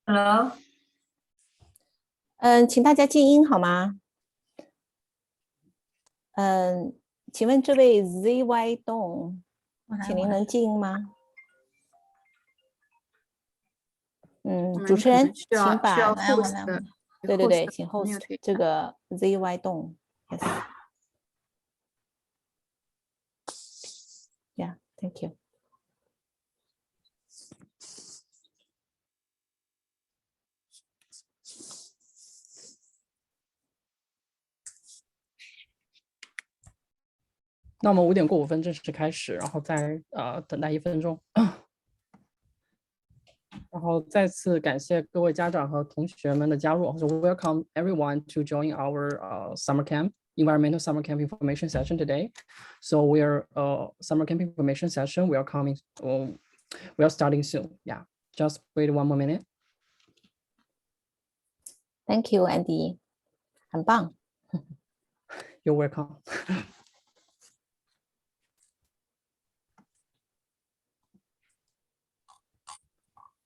Hello，请大家静音好吗？请问这位 ZY 栋，请您能静音吗？主持人，请把对，请 host 这个 ZY 栋 ，yes，yeah，thank you。那我们5点过5分正式开始，然后再等待1分钟。然后再次感谢各位家长和同学们的加入。So welcome everyone to join our summer camp, environmental summer camp information session today. So we are summer camp information session. We are starting soon. Yeah, just wait 1 more minute. Thank you, Andy， 很棒。You're welcome.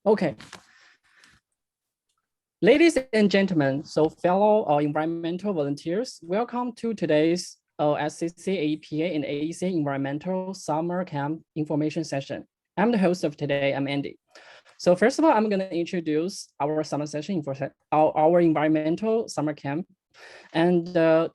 Okay. Ladies and gentlemen, so fellow environmental volunteers, welcome to today's SCC, APA, and AEC Environmental Summer Camp Information Session. I'm the host of today, I'm Andy. So first of all, I'm going to introduce our summer session, our environmental summer camp. And the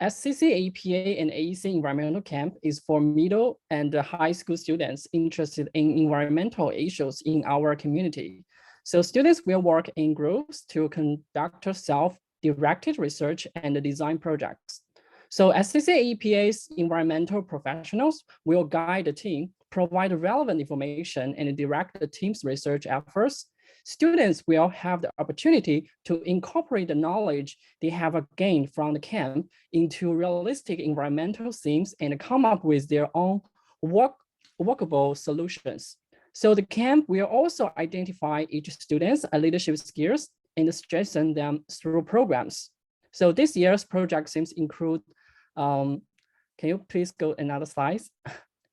SCC, APA, and AEC Environmental Camp is for middle and high school students interested in environmental issues in our community. So students will work in groups to conduct self-directed research and design projects. So SCC, APA's environmental professionals will guide the team, provide relevant information, and direct the team's research efforts. Students will have the opportunity to incorporate the knowledge they have gained from the camp into realistic environmental themes and come up with their own workable solutions. So the camp will also identify each student's leadership skills and strengthen them through programs. So this year's project themes include, can you please go another slide?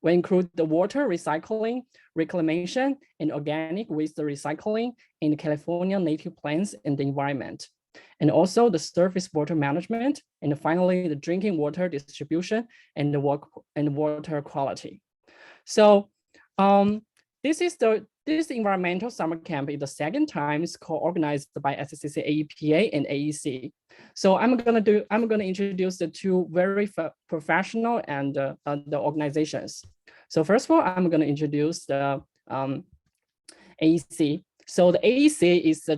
We include the water recycling, reclamation, and organic waste recycling in California native plants and the environment, and also the surface water management, and finally the drinking water distribution and the water quality. So this environmental summer camp is the second time it's co-organized by SCC, APA, and AEC. So I'm gonna introduce the two very professional and the organizations. So first of all, I'm gonna introduce the AEC. So the AEC is the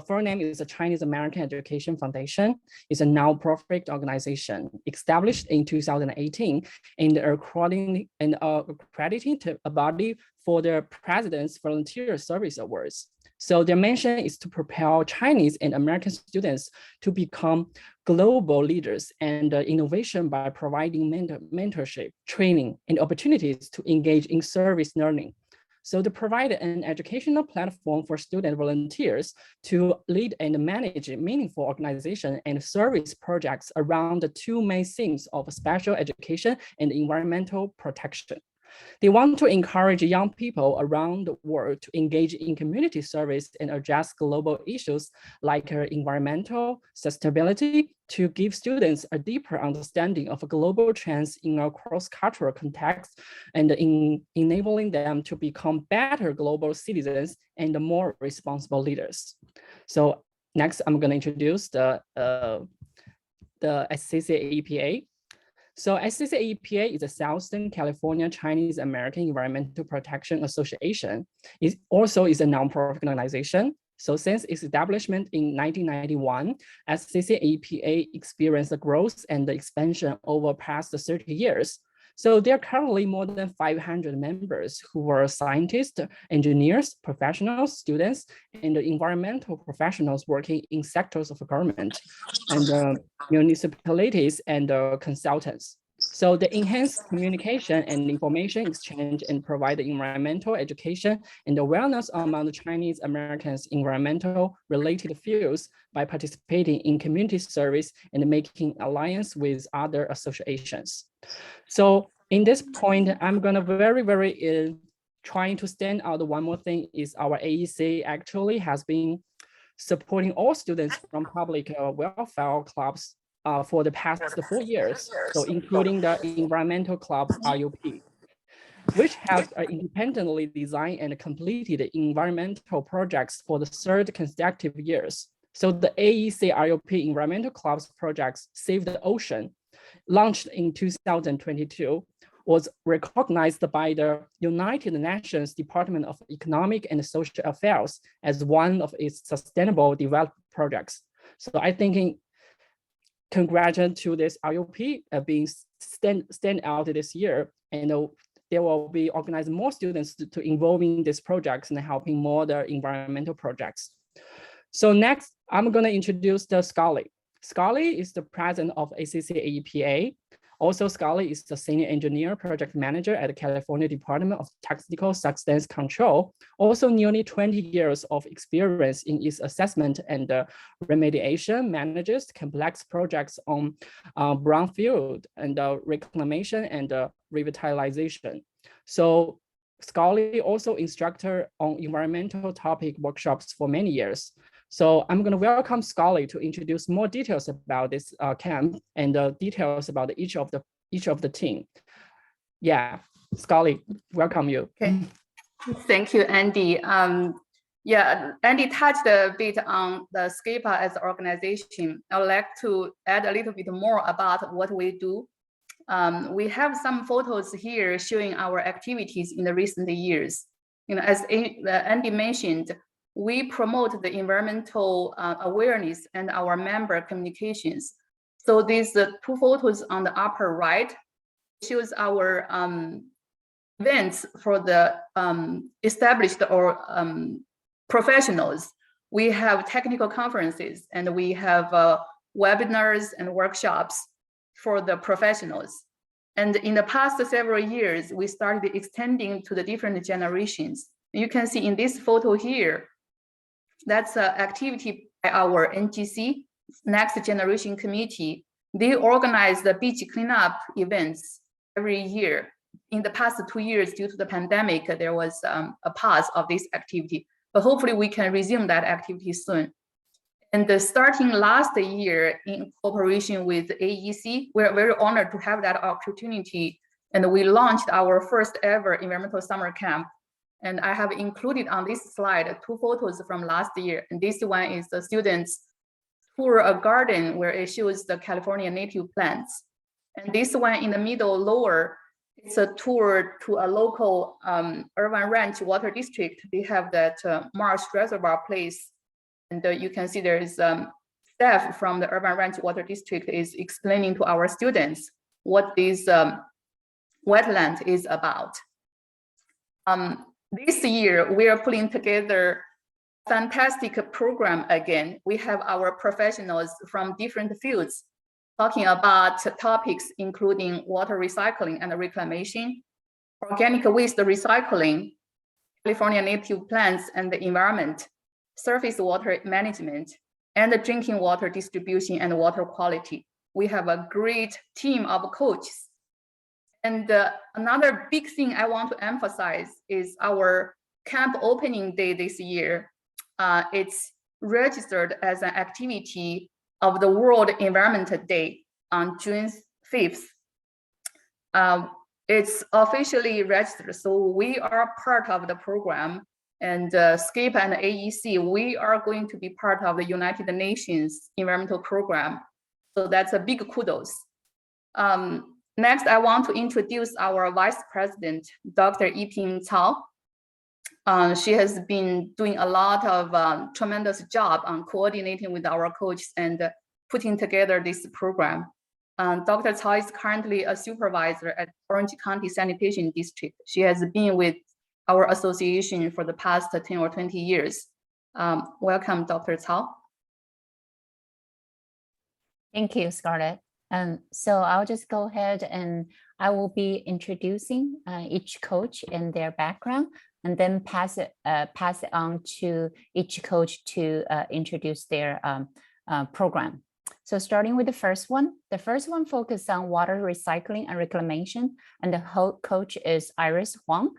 full name is the Chinese American Education Foundation. It's a non-profit organization established in 2018 and accredited a body for the President's Volunteer Service Awards. So their mission is to propel Chinese and American students to become global leaders and innovation by providing mentorship, training, and opportunities to engage in service learning. So to provide an educational platform for student volunteers to lead and manage meaningful organization and service projects around the two main themes of special education and environmental protection. They want to encourage young people around the world to engage in community service and address global issues like environmental sustainability to give students a deeper understanding of global trends in a cross-cultural context and in enabling them to become better global citizens and more responsible leaders. So next, I'm going to introduce the SCC APA. So SCC APA is a Southern California Chinese American Environmental Protection Association. It also is a nonprofit organization. So since its establishment in 1991, SCC APA experienced the growth and the expansion over past 30 years. So there are currently more than 500 members who are scientists, engineers, professionals, students, and environmental professionals working in sectors of government and municipalities and consultants. So the enhanced communication and information exchange and provide environmental education and awareness among the Chinese Americans environmental related fields by participating in community service and making alliance with other associations. So in this point, I'm gonna very trying to stand out one more thing is our AEC actually has been supporting all students from public welfare clubs for the past 4 years, so including the environmental club RUP, which has independently designed and completed environmental projects for the 3rd consecutive years. So the AEC RUP environmental clubs projects Save the Ocean, launched in 2022, was recognized by the United Nations Department of Economic and Social Affairs as one of its sustainable development projects. So I think congratulations to this RUP being stand out this year, and there will be organizing more students to involve in these projects and helping more the environmental projects. So next, I'm going to introduce the Scully. Scully is the president of ACC AEPA. Also, Scully is the senior engineer project manager at the California Department of Technical Substance Control. Also, nearly 20 years of experience in its assessment and remediation, manages complex projects on brownfield and reclamation and revitalization. So Scully also instructor on environmental topic workshops for many years. So I'm going to welcome Scully to introduce more details about this camp and details about each of the team. Yeah, Scully, welcome you. Okay, thank you, Andy. Yeah, Andy touched a bit on the SCAPA as an organization. I would like to add a little bit more about what we do. We have some photos here showing our activities in the recent years. As Andy mentioned, we promote the environmental awareness and our member communications. So these 2 photos on the upper right shows our events for the established or professionals. We have technical conferences and we have webinars and workshops for the professionals. And in the past several years, we started extending to the different generations. You can see in this photo here, that's an activity by our NGC, Next Generation Committee. They organize the beach cleanup events every year. In the past 2 years, due to the pandemic, there was a pause of this activity, but hopefully we can resume that activity soon. And starting last year, in cooperation with AEC, we're very honored to have that opportunity. And we launched our first ever environmental summer camp. And I have included on this slide 2 photos from last year. And this one is the students tour a garden where it shows the California native plants. And this one in the middle lower, it's a tour to a local urban ranch water district. They have that marsh reservoir place. And you can see there is staff from the urban ranch water district is explaining to our students what this wetland is about. This year, we are putting together a fantastic program again. We have our professionals from different fields talking about topics including water recycling and reclamation, organic waste recycling, California native plants and the environment, surface water management, and the drinking water distribution and water quality. We have a great team of coaches. And another big thing I want to emphasize is our camp opening day this year. It's registered as an activity of the World Environment Day on June 5th. It's officially registered, so we are part of the program. And SCAPA and AEC, we are going to be part of the United Nations Environmental Program. So that's a big kudos. Next, I want to introduce our Vice President, Dr. Yiping Cao. She has been doing a lot of tremendous job on coordinating with our coaches and putting together this program. Dr. Cao is currently a supervisor at Orange County Sanitation District. She has been with our association for the past 10 or 20 years. Welcome, Dr. Cao. Thank you, Scarlett. So I'll just go ahead and I will be introducing each coach and their background, and then pass it on to each coach to introduce their program. So starting with the first one focuses on water recycling and reclamation, and the coach is Iris Huang.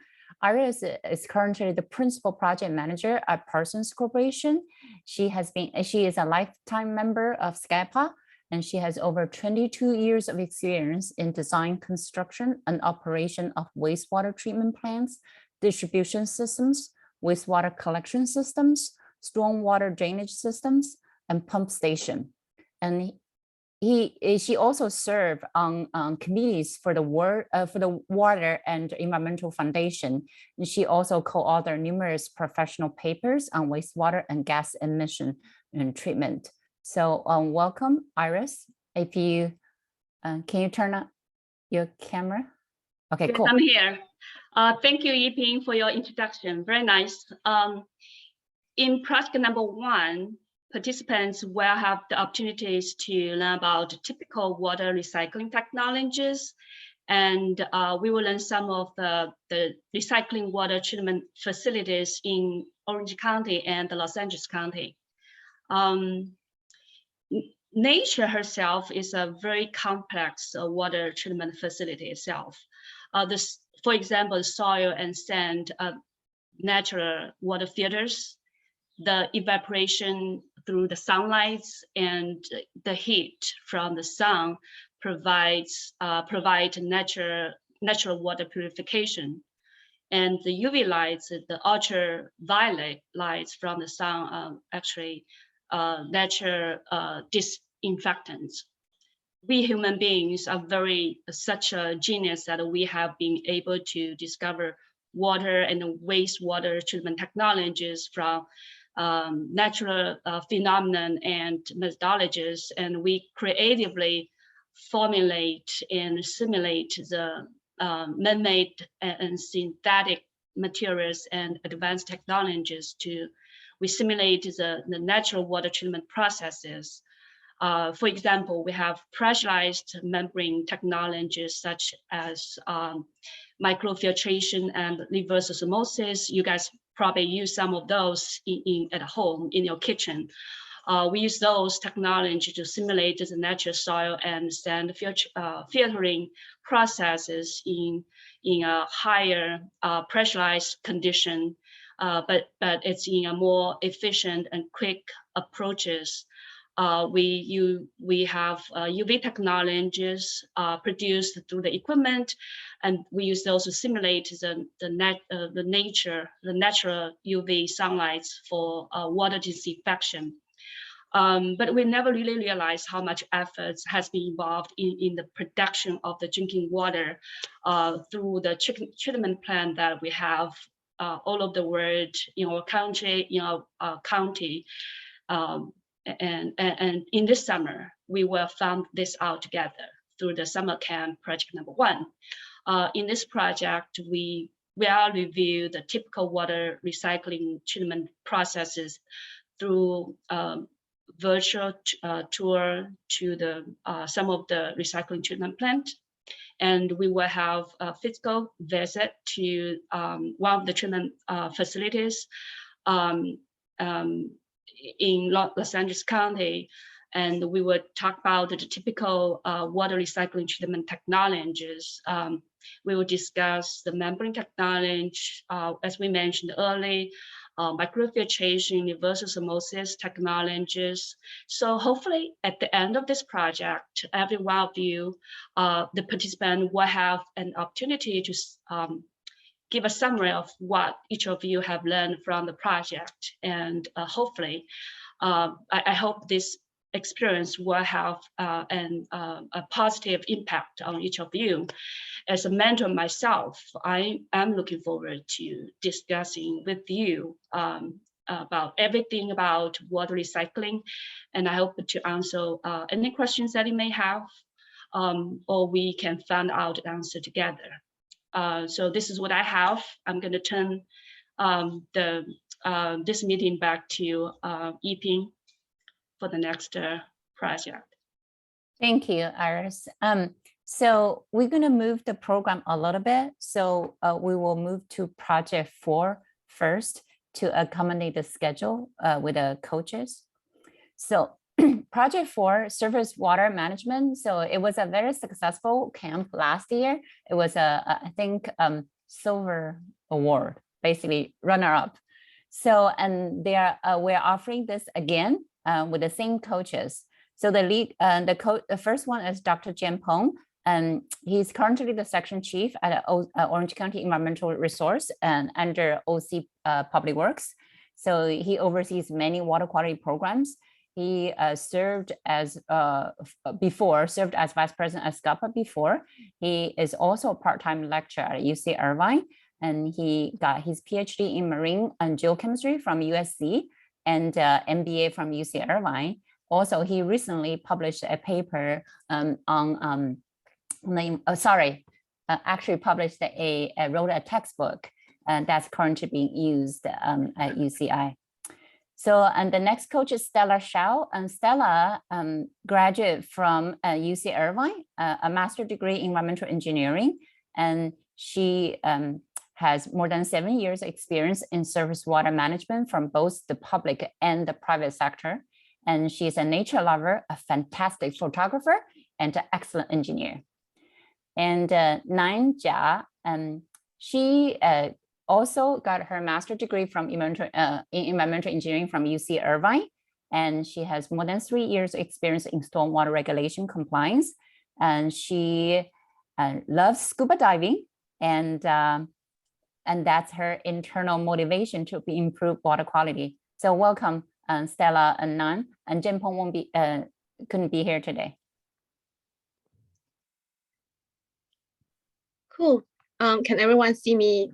Iris is currently the principal project manager at Parsons Corporation. She is a lifetime member of SCAPA, and she has over 22 years of experience in design, construction, and operation of wastewater treatment plants, distribution systems, wastewater collection systems, stormwater drainage systems, and pump station. And she also served on committees for the Water and Environmental Foundation. And she also co-authored numerous professional papers on wastewater and gas emission and treatment. So welcome, Iris. If you can you turn on your camera? Okay, yes, cool. I'm here. Thank you, Yiping, for your introduction. Very nice. In project number 1, participants will have the opportunities to learn about typical water recycling technologies, and we will learn some of the recycling water treatment facilities in Orange County and Los Angeles County. Nature herself is a very complex water treatment facility itself. For example, soil and sand, natural water filters, the evaporation through the sunlight and the heat from the sun provide natural water purification. And the UV lights, the ultraviolet lights from the sun, actually natural disinfectants. We human beings are such a genius that we have been able to discover water and wastewater treatment technologies from natural phenomenon and methodologies, and we creatively formulate and simulate the man-made and synthetic materials and advanced technologies we simulate the natural water treatment processes. For example, we have pressurized membrane technologies such as microfiltration and reverse osmosis. You guys probably use some of those at home in your kitchen. We use those technologies to simulate the natural soil and sand filtering processes in a higher pressurized condition, but it's in a more efficient and quick approaches. We have UV technologies produced through the equipment, and we use those to simulate the natural UV sunlight for water disinfection. But we never really realized how much effort has been involved in the production of the drinking water through the treatment plant that we have all over the world, in our country, in our county. And in this summer, we will found this out together through the summer camp project number 1. In this project, we will review the typical water recycling treatment processes through virtual tour to some of the recycling treatment plant. And we will have a physical visit to one of the treatment facilities in Los Angeles County, and we would talk about the typical water recycling treatment technologies. We will discuss the membrane technology, as we mentioned earlier, microfiltration, reverse osmosis technologies. So hopefully at the end of this project, every one of you, the participant, will have an opportunity to give a summary of what each of you have learned from the project. And hopefully, I hope this experience will have a positive impact on each of you. As a mentor myself, I am looking forward to discussing with you about everything about water recycling. And I hope to answer any questions that you may have, or we can find out the answer together. So this is what I have. I'm going to turn this meeting back to Yiping for the next project. Thank you, Iris. So we're going to move the program a little bit. So we will move to project 4 first to accommodate the schedule with the coaches. So project 4, surface water management. So it was a very successful camp last year. It was I think silver award, basically runner-up. So, and we're offering this again with the same coaches. So the first one is Dr. Jian Peng, and he's currently the section chief at Orange County Environmental Resource and under OC Public Works. So he oversees many water quality programs. He served as vice president at SCAPA before. He is also a part-time lecturer at UC Irvine, and he got his PhD in marine and geochemistry from USC and MBA from UC Irvine. Also, he recently published a paper wrote a textbook that's currently being used at UCI. So, and the next coach is Stella Xiao, and Stella graduated from UC Irvine, a master's degree in environmental engineering, and she has more than 7 years experience in surface water management from both the public and the private sector. And she's a nature lover, a fantastic photographer, and an excellent engineer. And Nan Jia, she also got her master's degree from environmental engineering from UC Irvine, and she has more than 3 years experience in stormwater regulation compliance. And she loves scuba diving, and that's her internal motivation to improve water quality. So welcome, Stella and Nan, and Jian Peng couldn't be here today. Cool. Can everyone see me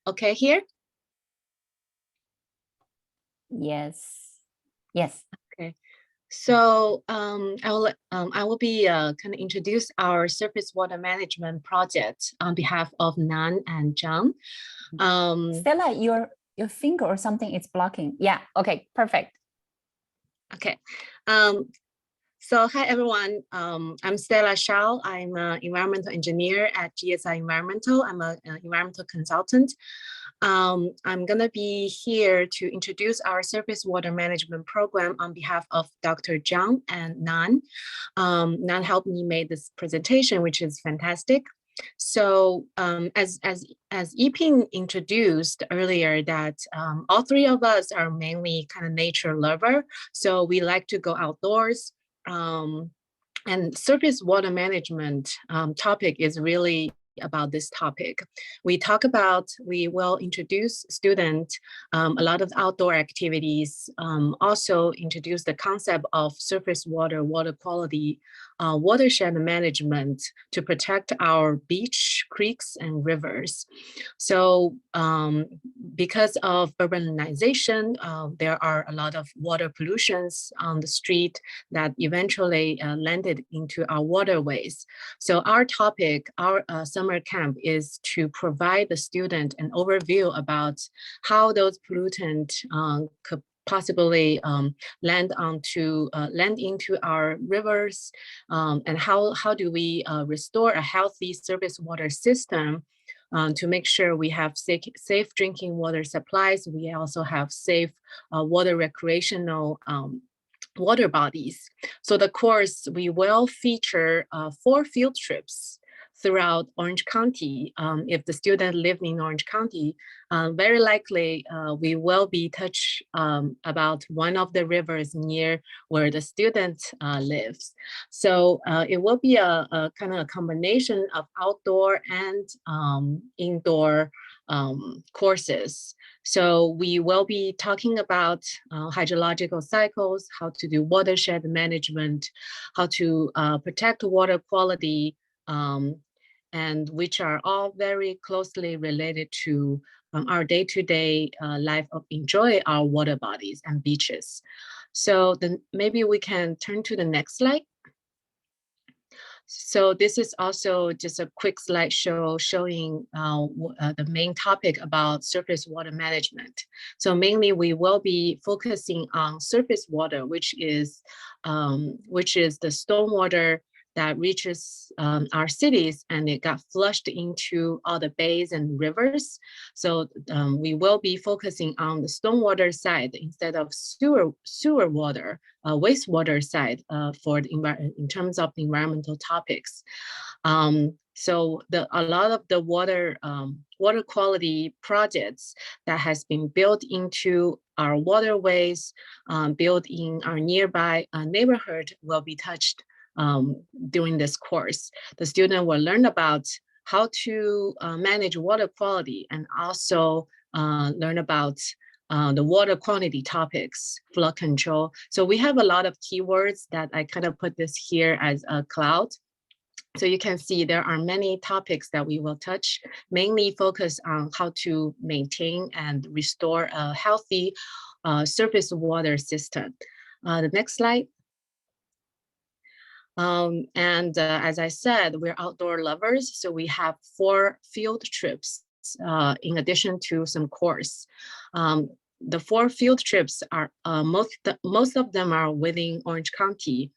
okay here? Yes. Okay. So I will be kind of introduce our surface water management project on behalf of Nan and Zhang. Stella, your finger or something is blocking. Yeah. Okay. Perfect. Okay. So hi everyone, I'm Stella Xiao. I'm an environmental engineer at GSI Environmental. I'm an environmental consultant. I'm gonna be here to introduce our surface water management program on behalf of Dr. Zhang and Nan. Nan helped me make this presentation, which is fantastic. So as Yiping introduced earlier, that all three of us are mainly kind of nature lover. So we like to go outdoors. And surface water management topic is really about this topic. We will introduce students a lot of outdoor activities, also introduce the concept of surface water quality, watershed management to protect our beach, creeks, and rivers. So because of urbanization, there are a lot of water pollutions on the street that eventually landed into our waterways. So our topic, our summer camp, is to provide the student an overview about how those pollutants could possibly land into our rivers, and how do we restore a healthy surface water system to make sure we have safe drinking water supplies. We also have safe water recreational water bodies. So the course, we will feature 4 field trips throughout Orange County. If the student live in Orange County, very likely we will be touch about one of the rivers near where the student lives. So it will be a kind of a combination of outdoor and indoor courses. So we will be talking about hydrological cycles, how to do watershed management, how to protect water quality, and which are all very closely related to our day-to-day life of enjoy our water bodies and beaches. So then maybe we can turn to the next slide. So this is also just a quick slideshow showing the main topic about surface water management. So mainly we will be focusing on surface water, which is the stormwater that reaches our cities, and it got flushed into all the bays and rivers. So we will be focusing on the stormwater side instead of sewer water, wastewater side in terms of the environmental topics. So a lot of the water quality projects that has been built into our waterways, built in our nearby neighborhood will be touched during this course. The student will learn about how to manage water quality and also learn about the water quantity topics, flood control. So we have a lot of keywords that I kind of put this here as a cloud. So you can see there are many topics that we will touch, mainly focus on how to maintain and restore a healthy surface water system. The next slide. As I said, we're outdoor lovers, so we have 4 field trips in addition to some course. The 4 field trips are most of them are within Orange County.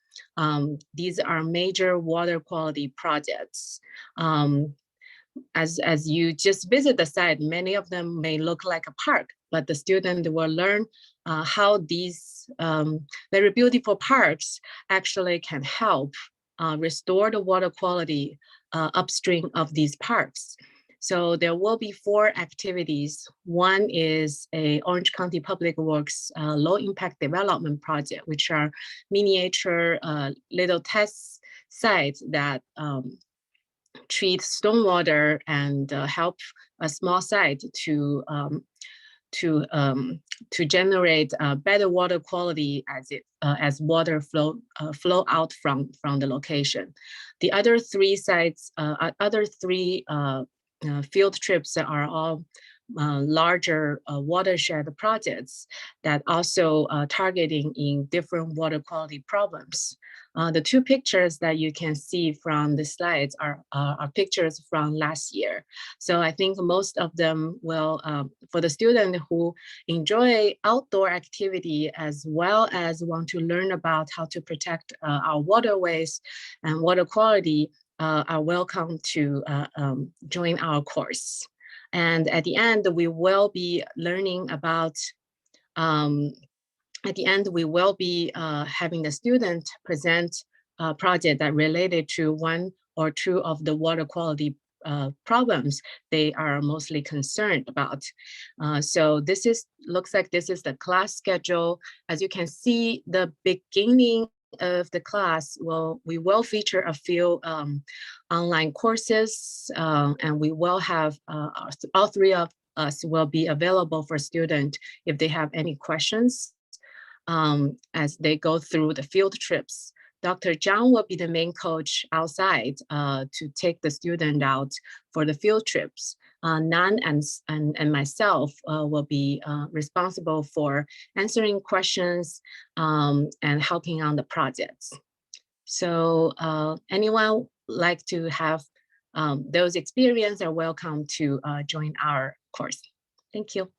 These are major water quality projects. As you just visit the site, many of them may look like a park, but the student will learn how these very beautiful parks actually can help restore the water quality upstream of these parks. So there will be 4 activities. One is a Orange County Public Works low impact development project, which are miniature little test sites that treat stormwater and help a small site to generate better water quality as water flow out from the location. The other 3 sites, field trips are all larger watershed projects that also targeting in different water quality problems. The 2 pictures that you can see from the slides are pictures from last year. So I think most of them will, for the student who enjoy outdoor activity as well as want to learn about how to protect our waterways and water quality, are welcome to join our course. And at the end, we will be learning about, having the student present a project that related to 1 or 2 of the water quality problems they are mostly concerned about. So looks like this is the class schedule. As you can see, the beginning of the class, we will feature a few online courses, and we will have all 3 of us will be available for students if they have any questions as they go through the field trips. Dr. Zhang will be the main coach outside to take the student out for the field trips. Nan and myself will be responsible for answering questions and helping on the projects. So anyone like to have those experiences are welcome to join our course. Thank you.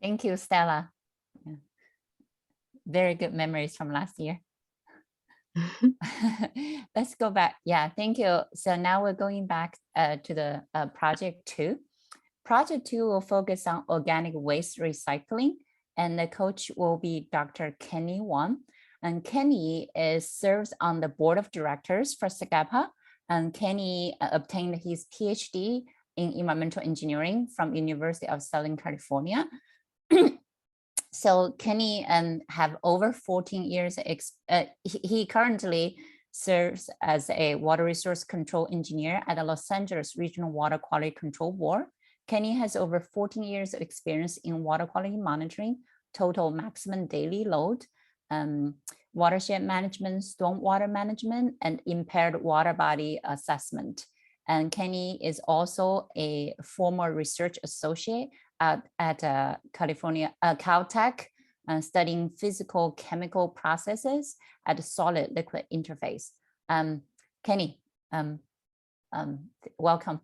Thank you, Stella. Yeah. Very good memories from last year. Let's go back. Yeah, thank you. So now we're going back to the project 2. Project 2 will focus on organic waste recycling, and the coach will be Dr. Kenny Huang. And Kenny serves on the board of directors for SCAPA. And Kenny obtained his PhD in environmental engineering from University of Southern California. So Kenny have over 14 years. He currently serves as a water resource control engineer at the Los Angeles Regional Water Quality Control Board. Kenny has over 14 years of experience in water quality monitoring, total maximum daily load, watershed management, stormwater management, and impaired water body assessment. And Kenny is also a former research associate at California, Caltech, studying physical chemical processes at a solid liquid interface. Kenny, welcome.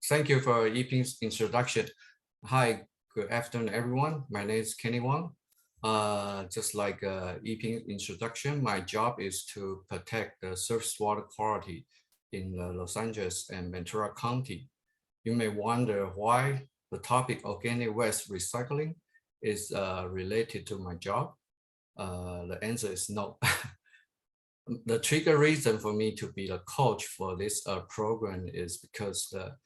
Thank you for Yiping's introduction. Hi, good afternoon, everyone. My name is Kenny Huang. Just like Yiping's introduction, my job is to protect the surface water quality in Los Angeles and Ventura County. You may wonder why the topic organic waste recycling is related to my job. The answer is no. the trigger reason for me to be the coach for this program is because the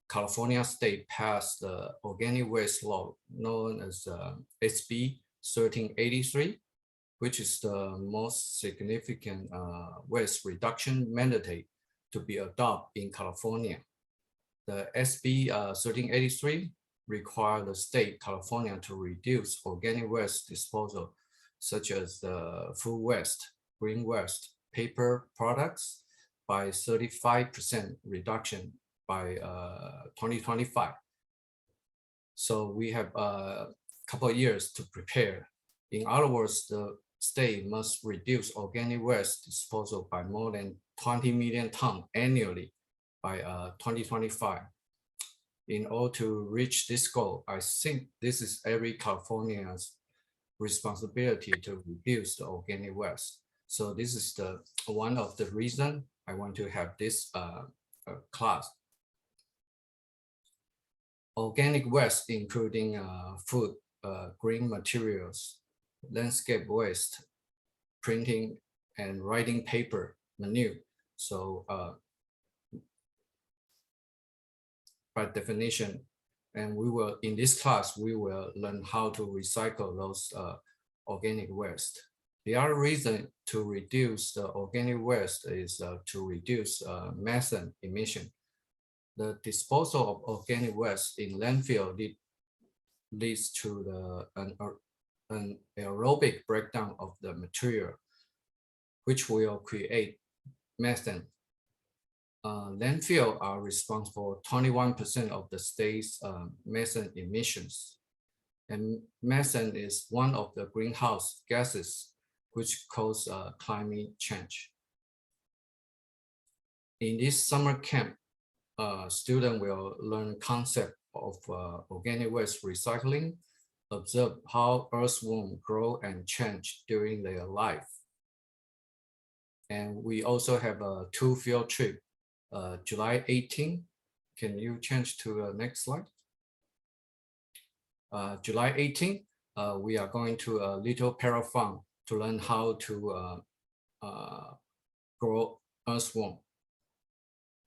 California state passed the organic waste law known as SB 1383, which is the most significant waste reduction mandate to be adopted in California. The SB 1383 requires the state California to reduce organic waste disposal, such as the food waste, green waste, paper products by 35% reduction by 2025. So we have a couple of years to prepare. In other words, the state must reduce organic waste disposal by more than 20 million tons annually by 2025. In order to reach this goal, I think this is every Californian's responsibility to reduce the organic waste. So this is the one of the reasons I want to have this class. Organic waste, including food, green materials, landscape waste, printing and writing paper, manure. So by definition, and we will, in this class, we will learn how to recycle those organic waste. The other reason to reduce the organic waste is to reduce methane emission. The disposal of organic waste in landfill leads to an aerobic breakdown of the material, which will create methane. Landfill are responsible for 21% of the state's methane emissions. And methane is one of the greenhouse gases which cause climate change. In this summer camp, students will learn concept of organic waste recycling, observe how earthworms grow and change during their life. And we also have a 2 field trip, July 18. Can you change to the next slide? July 18, we are going to a Little Parrot Farm to learn how to grow earthworm.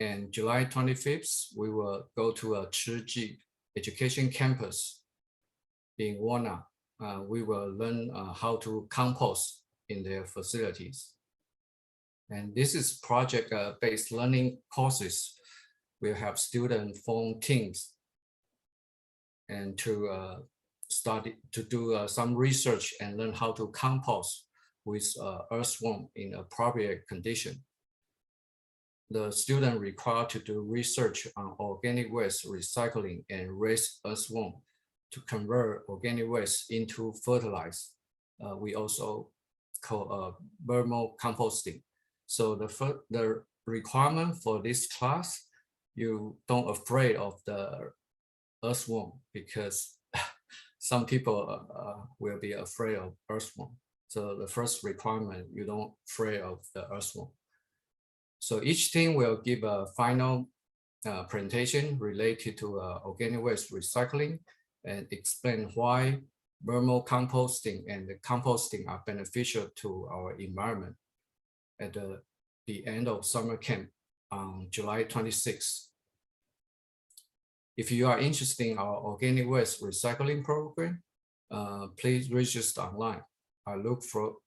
And July 25th, we will go to a Chiji education campus in Warner. We will learn how to compost in their facilities. And this is project-based learning courses. We'll have students form teams and to study, to do some research and learn how to compost with earthworm in appropriate condition. The student required to do research on organic waste recycling and raise earthworm to convert organic waste into fertilizer. We also call vermicomposting. So the requirement for this class, you don't afraid of the earthworm because some people will be afraid of earthworm. So the first requirement, you don't afraid of the earthworm. So each team will give a final presentation related to organic waste recycling and explain why vermicomposting and the composting are beneficial to our environment at the end of summer camp on July 26th. If you are interested in our organic waste recycling program, please register online. I look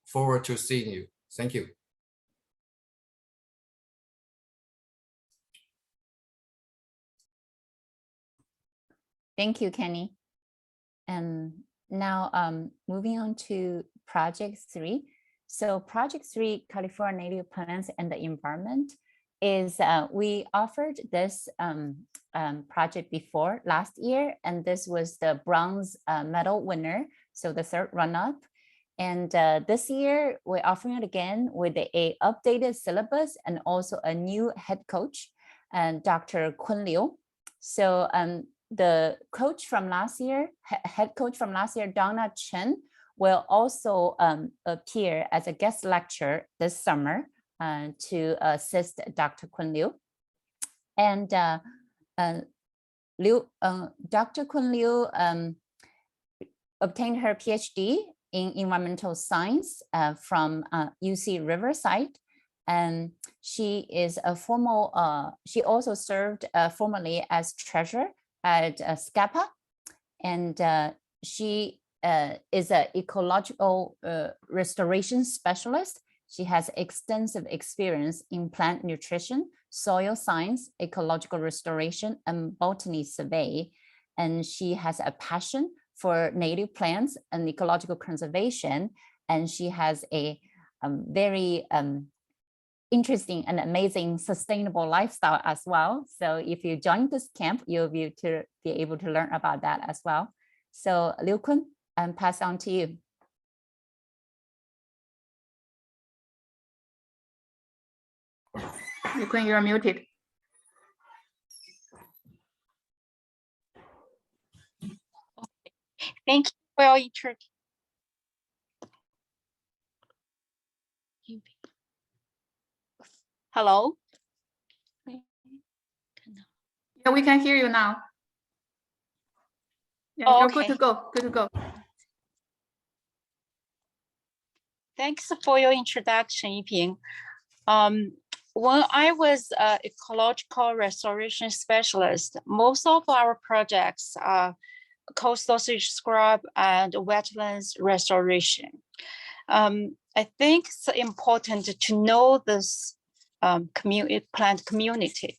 forward to seeing you. Thank you. Thank you, Kenny. And now moving on to project 3. So project 3, California Native Plants and the Environment, is we offered this project before last year, and this was the bronze medal winner, so the 3rd run-up. And this year we're offering it again with a updated syllabus and also a new head coach, Dr. Kun Liu. So the coach from last year, head coach from last year, Donna Chen, will also appear as a guest lecturer this summer to assist Dr. Kun Liu. And Dr. Kun Liu obtained her PhD in environmental science from UC Riverside. And she is a she also served formerly as treasurer at SCAPA. And she is an ecological restoration specialist. She has extensive experience in plant nutrition, soil science, ecological restoration, and botany survey. And she has a passion for native plants and ecological conservation. And she has a very interesting and amazing sustainable lifestyle as well. So if you join this camp, you'll be able to learn about that as well. So Liu Kun, I'm pass on to you. Liu Kun, you're muted. Thank you for your introduction. Hello? Yeah, we can hear you now. Yeah, Oh, you're okay. good to go. Good to go. Thanks for your introduction, Yiping. When I was an ecological restoration specialist, most of our projects are coastal sage scrub and wetlands restoration. I think it's important to know this plant community.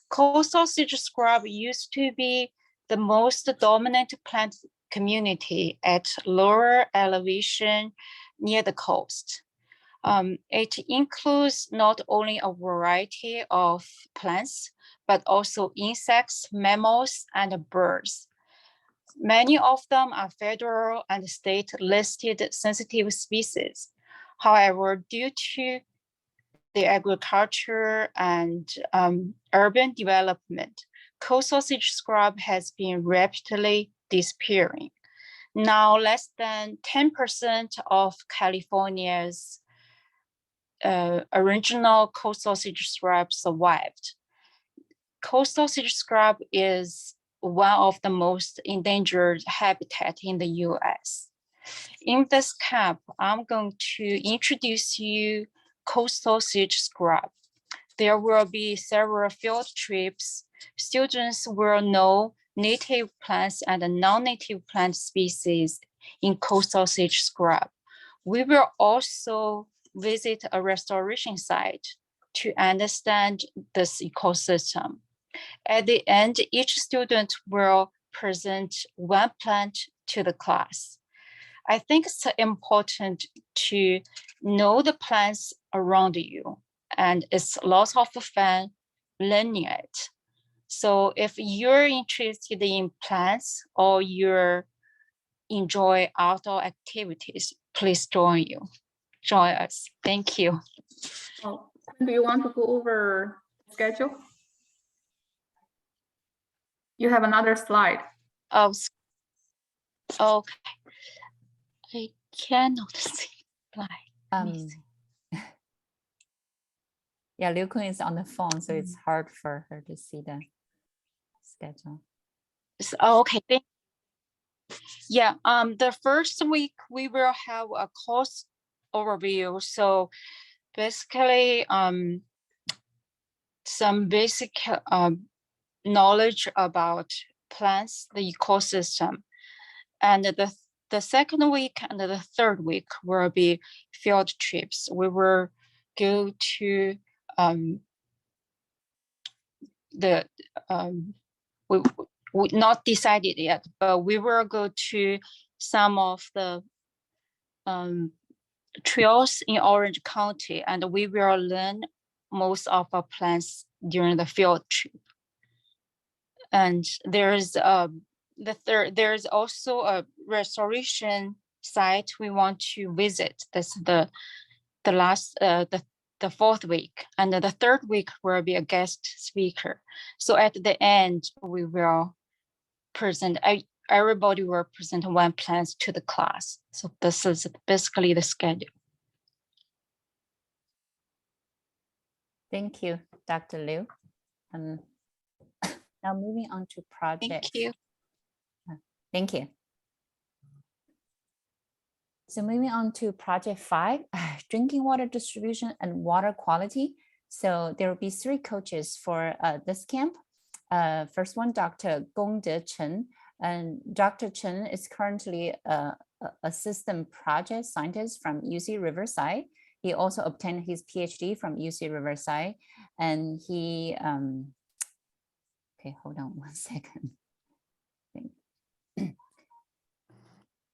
Coastal sage scrub used to be the most dominant plant community at lower elevation near the coast. It includes not only a variety of plants, but also insects, mammals, and birds. Many of them are federal and state listed sensitive species. However, due to the agriculture and urban development, coastal sage scrub has been rapidly disappearing. Now, less than 10% of California's original coastal sage scrub survived. Coastal sage scrub is one of the most endangered habitat in the US. In this camp, I'm going to introduce you coastal sage scrub. There will be several field trips. Students will know native plants and non-native plant species in coastal sage scrub. We will also visit a restoration site to understand this ecosystem. At the end, each student will present one plant to the class. I think it's important to know the plants around you, and it's lots of fun learning it. So if you're interested in plants or you enjoy outdoor activities, please join us. Thank you. Oh, do you want to go over schedule? You have another slide. Oh, okay. I cannot see slide. Yeah, Liu Kun is on the phone, so it's hard for her to see the schedule. Okay. Yeah. The first week we will have a course overview. So basically, some basic knowledge about plants, the ecosystem, and the second week and the third week will be field trips. We will go to we not decided yet, but we will go to some of the trails in Orange County, and we will learn most of our plants during the field trip. And there's there's also a restoration site we want to visit. That's the fourth week, and the third week will be a guest speaker. So at the end, we will present, everybody will present one plant to the class. So this is basically the schedule. Thank you, Dr. Liu. Now moving on to project. Thank you. Thank you. So moving on to project 5, drinking water distribution and water quality. So there will be 3 coaches for this camp. First one, Dr. Gong De Chen. And Dr. Chen is currently a assistant project scientist from UC Riverside. He also obtained his PhD from UC Riverside. And he, okay, hold on one second.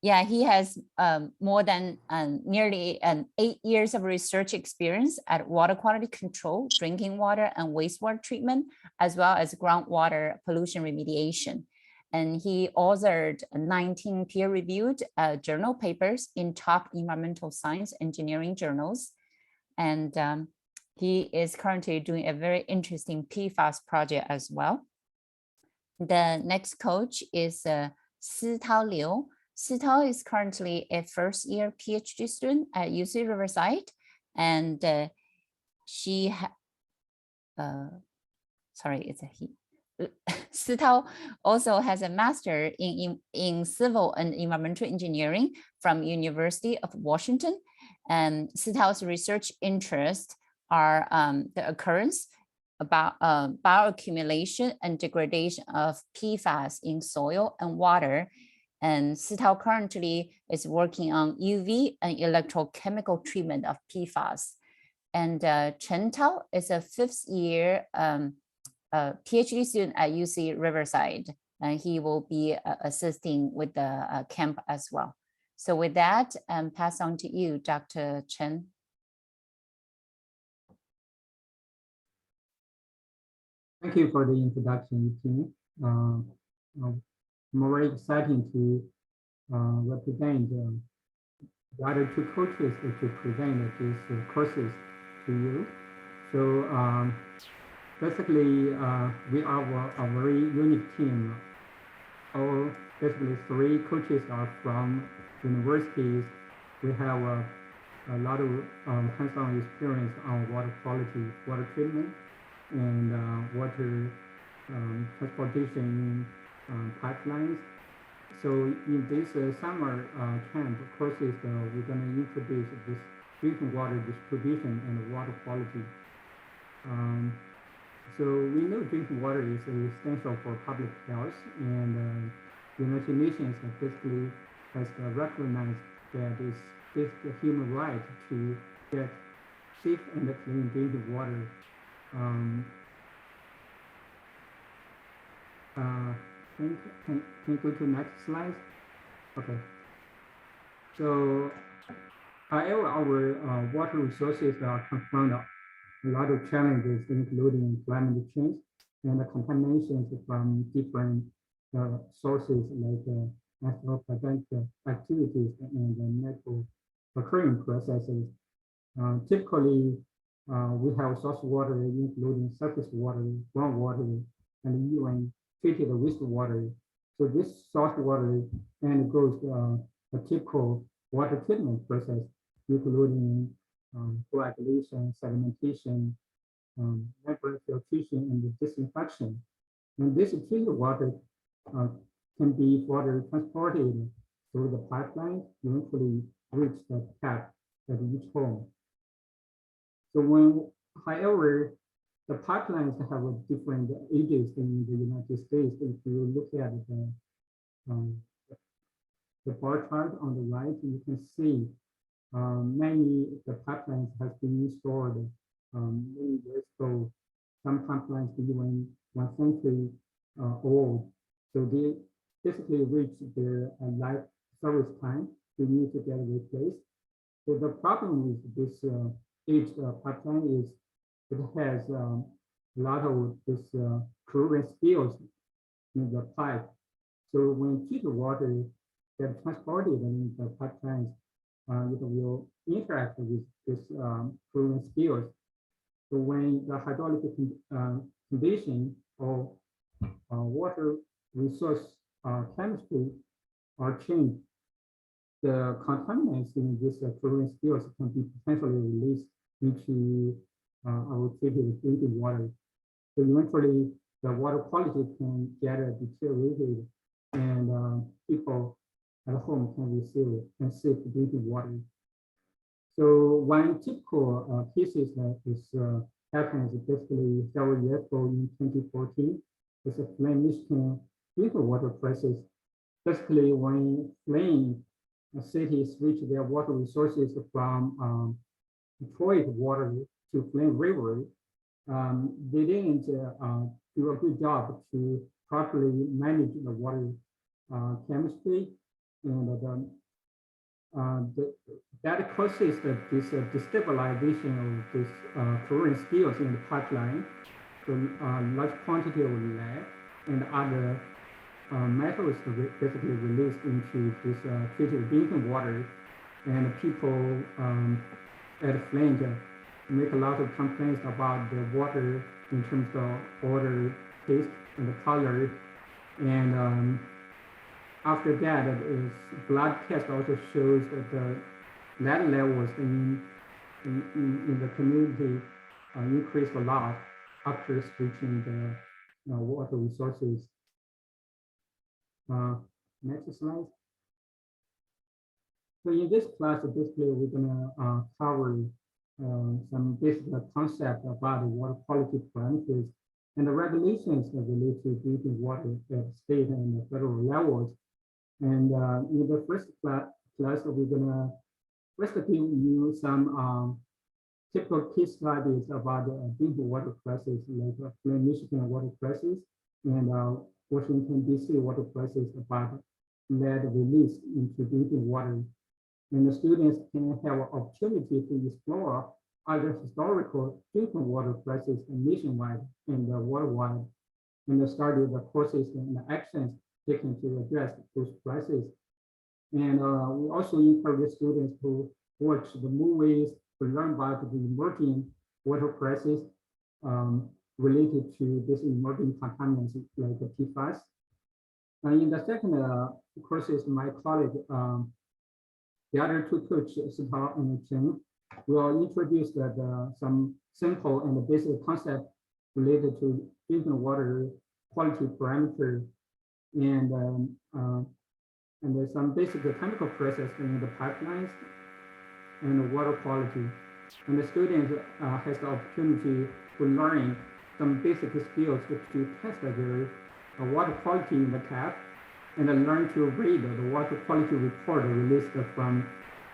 Yeah, he has more than nearly 8 years of research experience at water quality control, drinking water and wastewater treatment, as well as groundwater pollution remediation. And he authored 19 peer-reviewed journal papers in top environmental science engineering journals. And he is currently doing a very interesting PFAS project as well. The next coach is Sitau Liu. Sitau is currently a first-year PhD student at UC Riverside, and she, sorry, it's a he. Sitau also has a master in civil and environmental engineering from University of Washington. And Sitau's research interests are the occurrence about bioaccumulation and degradation of PFAS in soil and water. And Sitau currently is working on UV and electrochemical treatment of PFAS. And Chen Tao is a 5th year PhD student at UC Riverside, and he will be assisting with the camp as well. So with that, pass on to you, Dr. Chen. Thank you for the introduction, Tim. I'm very excited to represent the other 2 coaches to present these courses to you. So basically, we are a very unique team. All basically 3 coaches are from universities. We have a lot of hands-on experience on water quality, water treatment, and water transportation pipelines. So in this summer camp courses, we're going to introduce this drinking water distribution and water quality. So we know drinking water is essential for public health, and the United Nations basically has recognized that it's a human right to get safe and clean drinking water. Can you go to next slide? Okay. So however, our water resources are confronted a lot of challenges, including climate change and the contaminations from different sources like anthropogenic activities and natural occurring processes. Typically, we have source water, including surface water, groundwater, and even treated wastewater. So this source water undergoes a typical water treatment process, including coagulation, sedimentation, membrane filtration, and disinfection. And this treated water can be further transported through the pipeline, eventually reach the tap at each home. So however, the pipelines have different ages in the United States. If you look at the bar chart on the right, you can see many the pipelines have been installed many years ago. Some pipelines even 1 century old. So they basically reach their life service time. They need to get replaced. So the problem with this aged pipeline is it has a lot of this chlorine spills in the pipe. So when treated water gets transported in the pipelines, it will interact with this chlorine spills. So when the hydraulic condition or water resource chemistry are changed, the contaminants in this chlorine spills can be potentially released into our treated drinking water. So eventually, the water quality can get deteriorated, and people at home can receive and safe drinking water. So one typical cases that is happens basically several years ago in 2014 is a Flint, Michigan drinking water crisis. Basically, when Flint cities switch their water resources from Detroit water to Flint River, they didn't do a good job to properly manage the water chemistry, and that causes this destabilization of this chlorine spills in the pipeline. So large quantity of lead and other metals basically released into this treated drinking water, and people at Flint make a lot of complaints about the water in terms of odor, taste, and the color. And after that, blood test also shows that the lead levels in the community increased a lot after switching the water resources. Next slide. So in this class, basically, we're gonna cover some basic concept about the water quality parameters and the regulations that relate to drinking water at state and the federal levels. And in the first class, we're gonna first give you some typical case studies about drinking water crisis, like Flint, Michigan water crisis, and Washington, D.C. water crisis about lead released into drinking water. And the students can have an opportunity to explore other historical drinking water crises nationwide and worldwide, and study the courses and the actions taken to address those crises. And we also encourage students to watch the movies to learn about the emerging water crisis related to this emerging contaminants like the PFAS. And in the second courses, my colleague, the other two coaches, Sitau and Chen, will introduce some simple and basic concepts related to drinking water quality parameter, and there's some basic chemical process in the pipelines and the water quality. And the student has the opportunity to learn some basic skills to test their water quality in the tap, and then learn to read the water quality report released from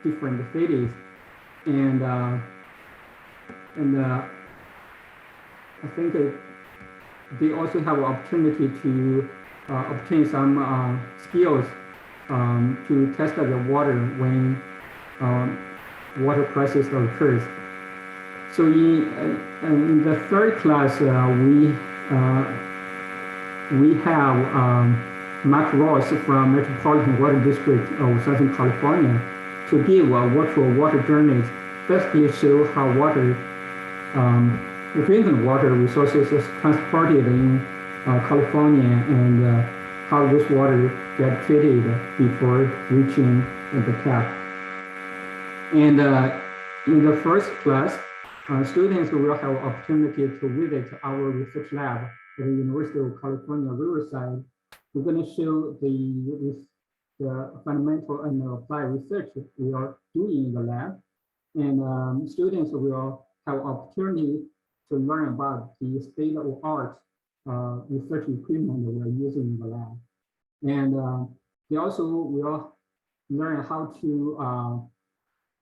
different cities. And I think they also have an opportunity to obtain some skills to test the water when water crisis occurs. So in the third class, we have Mark Ross from Metropolitan Water District of Southern California to give a virtual water journey, basically show how water, the drinking water resources is transported in California, and how this water gets treated before reaching the tap. And in the first class, students will have opportunity to visit our research lab at the University of California, Riverside. We're going to show the fundamental and applied research we are doing in the lab. And students will have opportunity to learn about the state-of-the-art research equipment that we're using in the lab. And they also will learn how to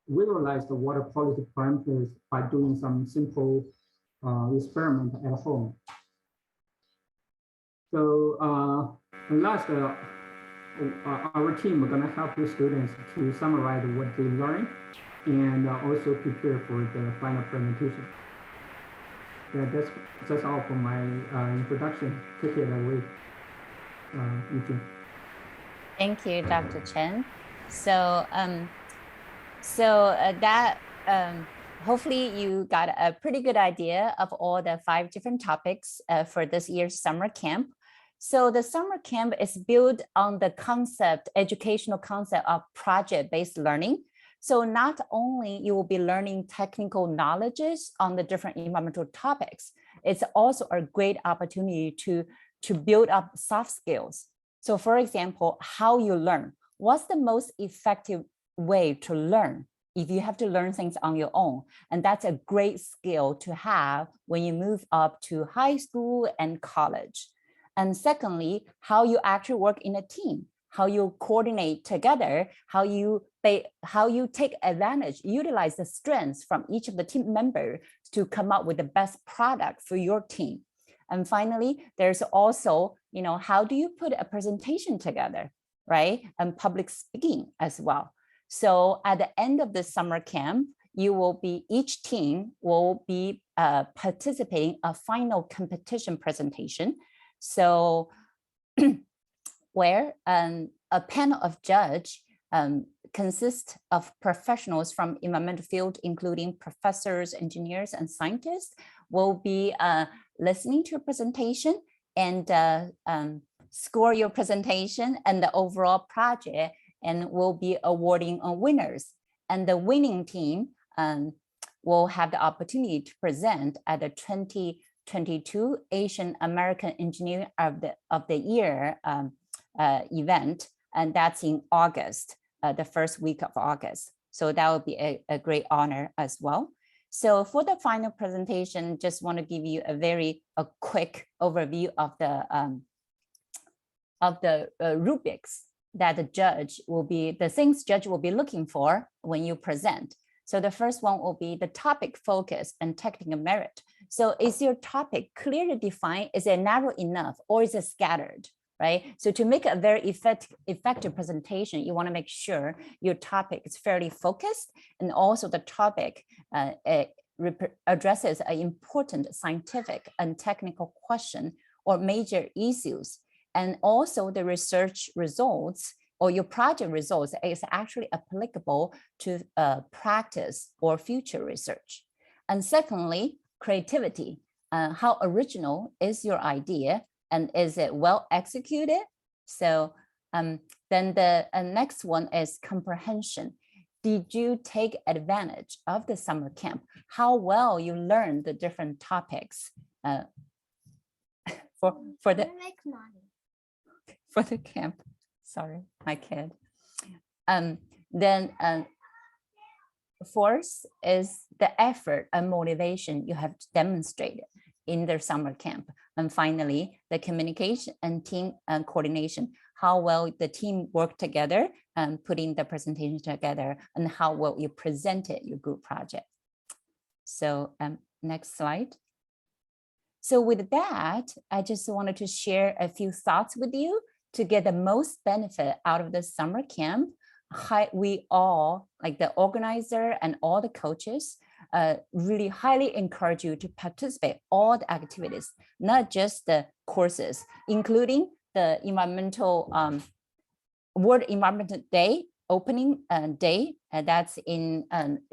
visualize the water quality parameters by doing some simple experiment at home. So last, our team are going to help the students to summarize what they learned and also prepare for the final presentation. Yeah, that's all for my introduction. Take it away, Eugene. Thank you, Dr. Chen. So, hopefully you got a pretty good idea of all the 5 different topics for this year's summer camp. So the summer camp is built on the educational concept of project-based learning. So not only you will be learning technical knowledges on the different environmental topics, it's also a great opportunity to build up soft skills. So for example, how you learn, what's the most effective way to learn if you have to learn things on your own? And that's a great skill to have when you move up to high school and college. And secondly, how you actually work in a team, how you coordinate together, how you take advantage, utilize the strengths from each of the team members to come up with the best product for your team. And finally, there's also, how do you put a presentation together, right? And public speaking as well. So at the end of the summer camp, each team will be participating a final competition presentation. So where a panel of judge consists of professionals from environmental field, including professors, engineers, and scientists, will be listening to your presentation and score your presentation and the overall project, and will be awarding winners. And the winning team will have the opportunity to present at the 2022 Asian American Engineer of the Year event, and that's in August, the first week of August. So that would be a great honor as well. So for the final presentation, just want to give you a quick overview of the rubrics that the things judge will be looking for when you present. So the first one will be the topic focus and technical merit. So is your topic clearly defined? Is it narrow enough, or is it scattered? Right? So to make a very effective presentation, you want to make sure your topic is fairly focused, and also the topic addresses an important scientific and technical question or major issues, and also the research results or your project results is actually applicable to practice or future research. And secondly, creativity. How original is your idea? And is it well executed? So then the next one is comprehension. Did you take advantage of the summer camp? How well you learned the different topics for the camp? Sorry, my kid. Then fourth is the effort and motivation you have demonstrated in their summer camp. And finally, the communication and team coordination, how well the team worked together and putting the presentation together, and how well you presented your group project. So next slide. So with that, I just wanted to share a few thoughts with you to get the most benefit out of the summer camp. We all, like the organizer and all the coaches, really highly encourage you to participate all the activities, not just the courses, including the World Environmental Day opening day, that's in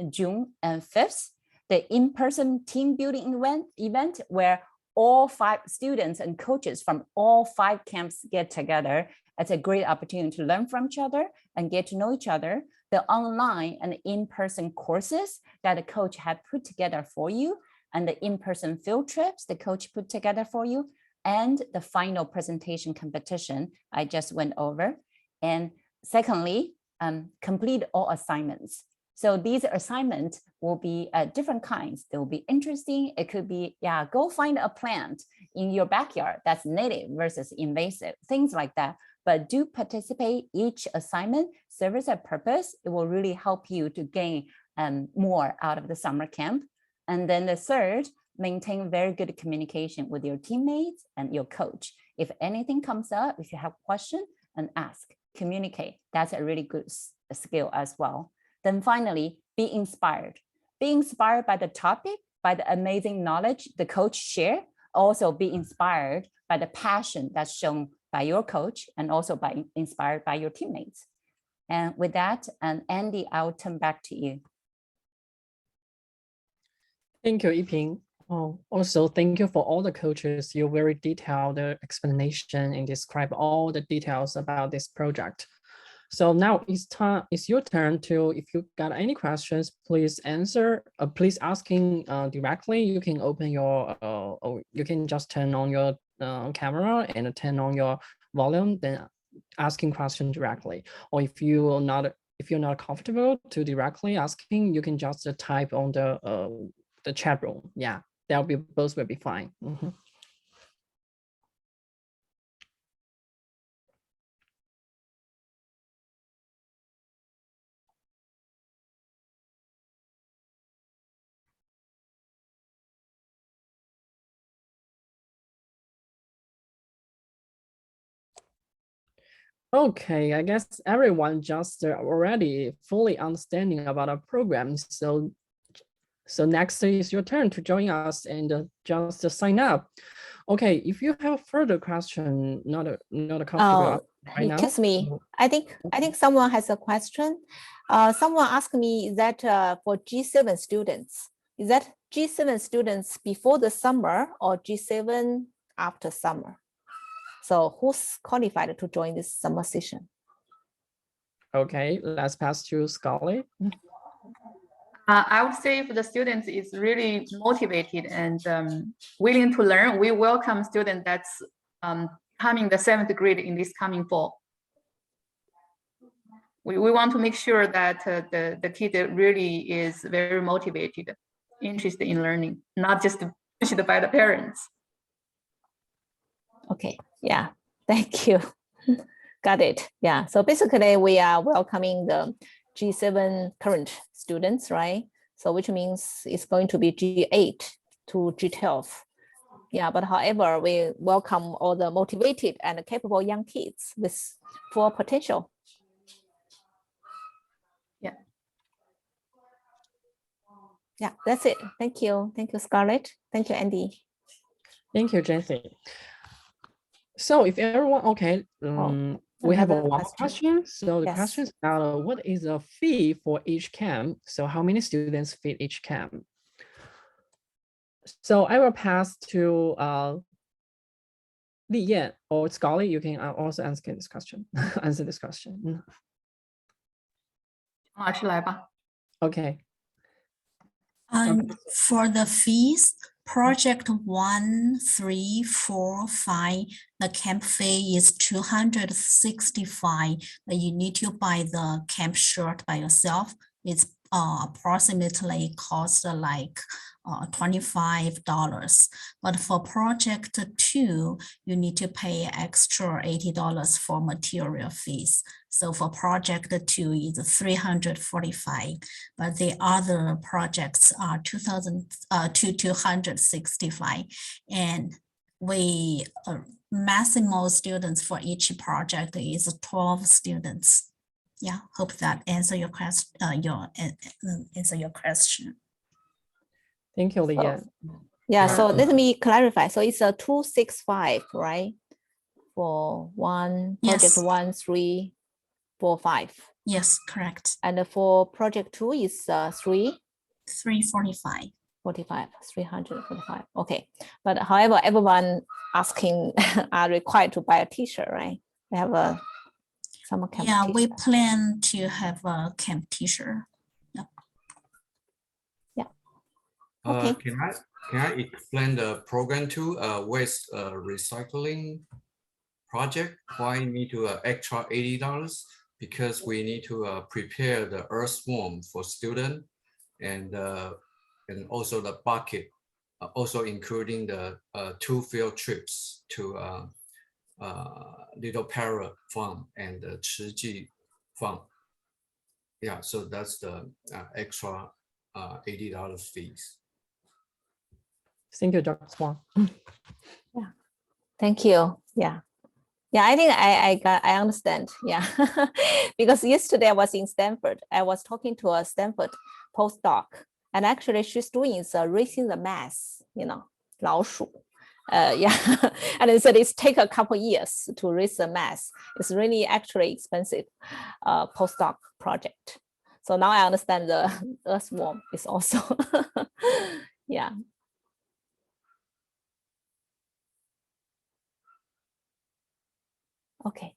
June 5th, the in-person team building event where all 5 students and coaches from all 5 camps get together. It's a great opportunity to learn from each other and get to know each other. The online and in-person courses that the coach had put together for you, and the in-person field trips the coach put together for you, and the final presentation competition I just went over. And secondly, complete all assignments. So these assignments will be different kinds. They will be interesting. It could be, go find a plant in your backyard that's native versus invasive, things like that. But do participate. Each assignment serves a purpose. It will really help you to gain more out of the summer camp. And then the third, maintain very good communication with your teammates and your coach. If anything comes up, if you have questions, and ask, communicate. That's a really good skill as well. Then finally, be inspired. Be inspired by the topic, by the amazing knowledge the coach shared. Also be inspired by the passion that's shown by your coach, and also inspired by your teammates. And with that, Andy, I'll turn back to you. Thank you, Yiping. Also, thank you for all the coaches. You very detailed explanation and describe all the details about this project. So now it's your turn to, if you got any questions, please answer. Please asking directly. You can open your, you can just turn on your camera and turn on your volume. Then asking questions directly, or if you're not comfortable to directly asking, you can just type on the chat room. Yeah, both will be fine. Mhm. Okay, I guess everyone just already fully understanding about our program. So next is your turn to join us and just sign up. Okay, if you have further question, not comfortable right now. Excuse me. I think someone has a question. Someone asked me that for G7 students, is that G7 students before the summer or G7 after summer? So who's qualified to join this summer session? Okay, let's pass to Scully. I would say if the student is really motivated and willing to learn, we welcome student that's coming the 7th grade in this coming fall. We want to make sure that the kid really is very motivated, interested in learning, not just pushed by the parents. Okay, yeah, thank you. Got it. Yeah, so basically we are welcoming the G7 current students, right? So which means it's going to be G8 to G12. Yeah, but however, we welcome all the motivated and capable young kids with full potential. Yeah. Yeah, that's it. Thank you. Thank you, Scarlett. Thank you, Andy. Thank you, Jessie. So if everyone, okay, we have one question. So the question is about what is the fee for each camp? So how many students fit each camp? So I will pass to Li Yan or Scully. You can also answer this question. Answer this question. 老师来吧。 Okay. For the fees, project 1, 3, 4, 5, the camp fee is 265. But you need to buy the camp shirt by yourself. It's approximately cost like $25. But for project 2, you need to pay extra $80 for material fees. So for project 2 is 345, but the other projects are 265, and we maximum students for each project is 12 students. Yeah, hope that answer your question. Answer your question. Thank you, Li Yan. Yeah, so let me clarify. So it's a 265, right? For one project 1, 3, 4, 5. Yes, correct. And for project 2 is 345. 345. Okay, but however, everyone asking are required to buy a t-shirt, right? We have a summer camp. Yeah, we plan to have a camp t-shirt. Yeah. Okay. Can I explain the program to waste recycling project? Why need to extra $80? Because we need to prepare the earthworm for student and also the bucket, also including the 2 field trips to Little Parrot Farm and the Chiji Farm. Yeah, so that's the extra $80 fees. Thank you, Dr. Huang. Yeah, thank you. Yeah. Yeah, I think I understand. Yeah, because yesterday I was in Stanford. I was talking to a Stanford postdoc, and actually she's doing is raising the mass, 老鼠. Yeah, and they said it's take a couple years to raise the mass. It's really actually expensive postdoc project. So now I understand the earthworm is also, yeah. Okay.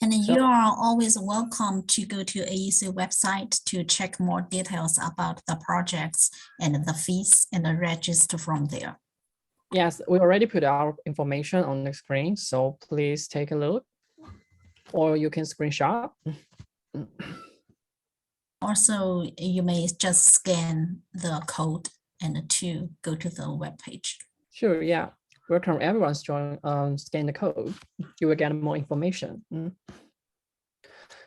And So- you are always welcome to go to AEC website to check more details about the projects and the fees and register from there. Yes, we already put our information on the screen, so please take a look, or you can screenshot. Also, you may just scan the code and to go to the web page. Sure, yeah. Welcome everyone's join, scan the code. You will get more information.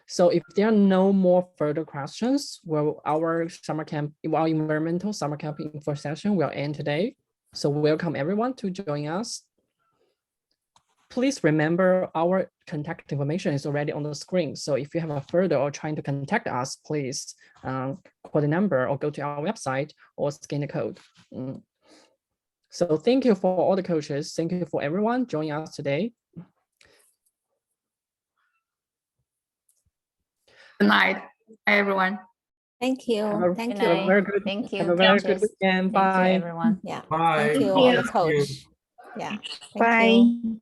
So if there are no more further questions, well, our environmental summer camp info session will end today. So welcome everyone to join us. Please remember our contact information is already on the screen. So if you have a further or trying to contact us, please call the number or go to our website or scan the code. So thank you for all the coaches. Thank you for everyone joining us today. Good night, everyone. Thank you. Have a- Thank have a you. very good- Thank you. Have a very good coaches. weekend. Thank you, Bye. everyone. Yeah. Bye. Thank you, Bye. all the coach. Yeah. Thank Bye. you.